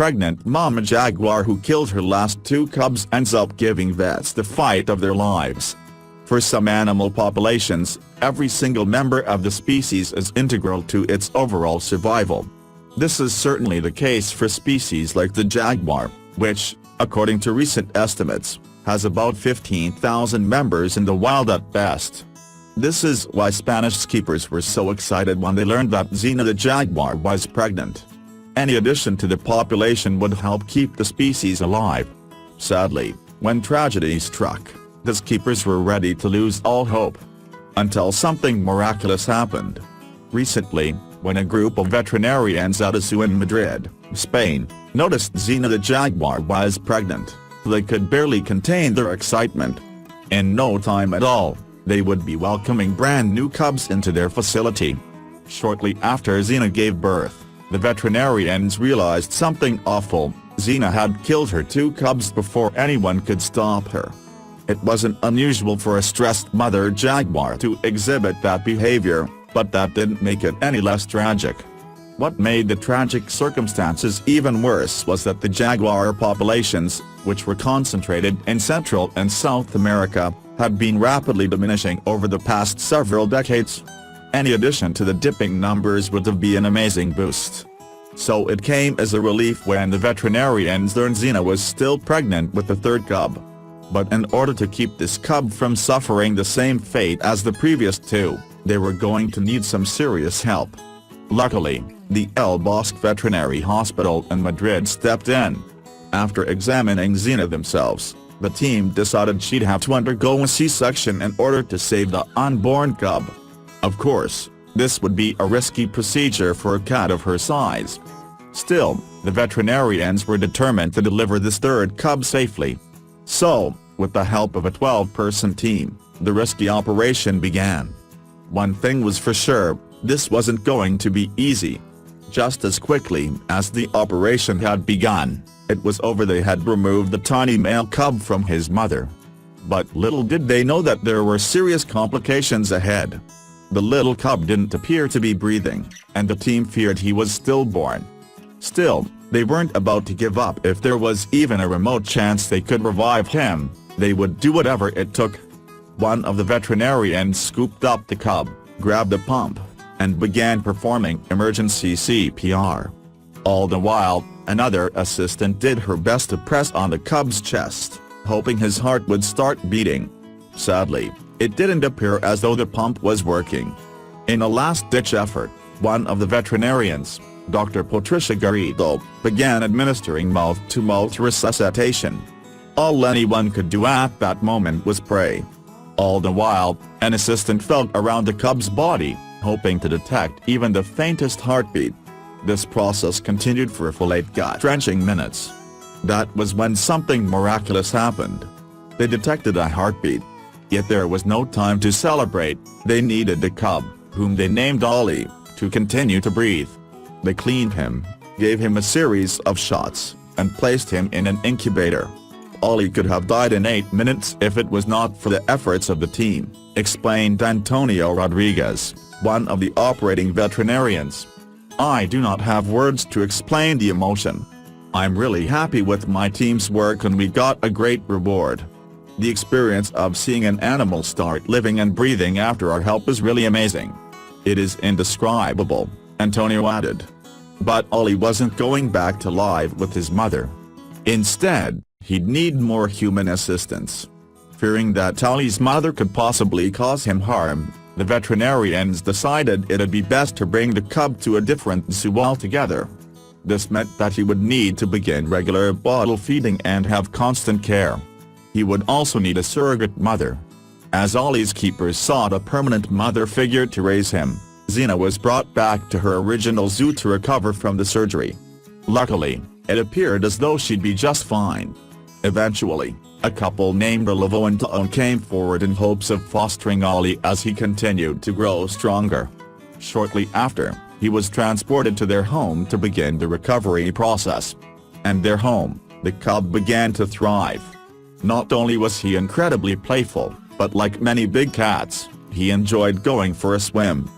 pregnant mama Jaguar who killed her last two cubs ends up giving vets the fight of their lives. For some animal populations, every single member of the species is integral to its overall survival. This is certainly the case for species like the jaguar, which, according to recent estimates, has about 15,000 members in the wild at best. This is why Spanish keepers were so excited when they learned that Xena the jaguar was pregnant. Any addition to the population would help keep the species alive. Sadly, when tragedy struck, the keepers were ready to lose all hope. Until something miraculous happened. Recently, when a group of veterinarians at a zoo in Madrid, Spain, noticed Xena the jaguar was pregnant, they could barely contain their excitement. In no time at all, they would be welcoming brand new cubs into their facility. Shortly after Xena gave birth, the veterinarians realized something awful: Xena had killed her two cubs before anyone could stop her. It wasn't unusual for a stressed mother jaguar to exhibit that behavior, but that didn't make it any less tragic. What made the tragic circumstances even worse was that the jaguar populations, which were concentrated in Central and South America, had been rapidly diminishing over the past several decades. Any addition to the dipping numbers would have been an amazing boost. So it came as a relief when the veterinarians learned Xena was still pregnant with the third cub. But in order to keep this cub from suffering the same fate as the previous two, they were going to need some serious help. Luckily, the El Bosque Veterinary Hospital in Madrid stepped in. After examining Xena themselves, the team decided she'd have to undergo a C-section in order to save the unborn cub. Of course, this would be a risky procedure for a cat of her size. Still, the veterinarians were determined to deliver this third cub safely. So, with the help of a 12-person team, the risky operation began. One thing was for sure: this wasn't going to be easy. Just as quickly as the operation had begun, it was over. They had removed the tiny male cub from his mother. But little did they know that there were serious complications ahead. The little cub didn't appear to be breathing, and the team feared he was stillborn. Still, they weren't about to give up. If there was even a remote chance they could revive him, they would do whatever it took. One of the veterinarians scooped up the cub, grabbed a pump, and began performing emergency CPR. All the while, another assistant did her best to press on the cub's chest, hoping his heart would start beating. Sadly, it didn't appear as though the pump was working. In a last-ditch effort, one of the veterinarians, Dr. Patricia Garrido, began administering mouth-to-mouth resuscitation. All anyone could do at that moment was pray. All the while, an assistant felt around the cub's body, hoping to detect even the faintest heartbeat. This process continued for a full 8 gut-wrenching minutes. That was when something miraculous happened. They detected a heartbeat. Yet there was no time to celebrate. They needed the cub, whom they named Ollie, to continue to breathe. They cleaned him, gave him a series of shots, and placed him in an incubator. Ollie could have died in 8 minutes if it was not for the efforts of the team, explained Antonio Rodriguez, one of the operating veterinarians. I do not have words to explain the emotion. I'm really happy with my team's work and we got a great reward. The experience of seeing an animal start living and breathing after our help is really amazing. It is indescribable, Antonio added. But Ollie wasn't going back to live with his mother. Instead, he'd need more human assistance. Fearing that Ollie's mother could possibly cause him harm, the veterinarians decided it'd be best to bring the cub to a different zoo altogether. This meant that he would need to begin regular bottle feeding and have constant care. He would also need a surrogate mother. As Ollie's keepers sought a permanent mother figure to raise him, Xena was brought back to her original zoo to recover from the surgery. Luckily, it appeared as though she'd be just fine. Eventually, a couple named Olivo and Taon came forward in hopes of fostering Ollie as he continued to grow stronger. Shortly after, he was transported to their home to begin the recovery process. And their home, the cub began to thrive. Not only was he incredibly playful, but like many big cats, he enjoyed going for a swim.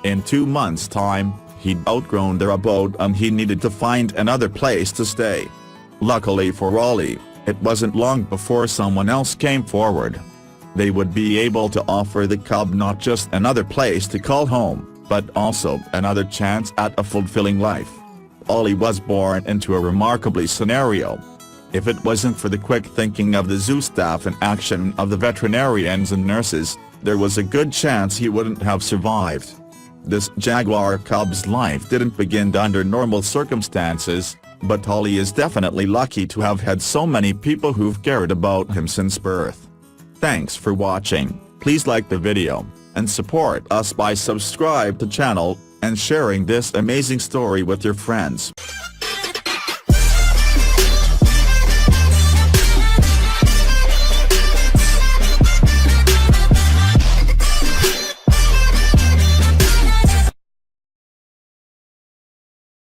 In 2 months' time, He'd outgrown their abode and he needed to find another place to stay. Luckily for Ollie, it wasn't long before someone else came forward. They would be able to offer the cub not just another place to call home, but also another chance at a fulfilling life. Ollie was born into a remarkable scenario. If it wasn't for the quick thinking of the zoo staff and action of the veterinarians and nurses, there was a good chance he wouldn't have survived. This Jaguar cub's life didn't begin under normal circumstances, but Ollie is definitely lucky to have had so many people who've cared about him since birth. Thanks for watching. Please like the video, and support us by subscribe to channel, and sharing this amazing story with your friends.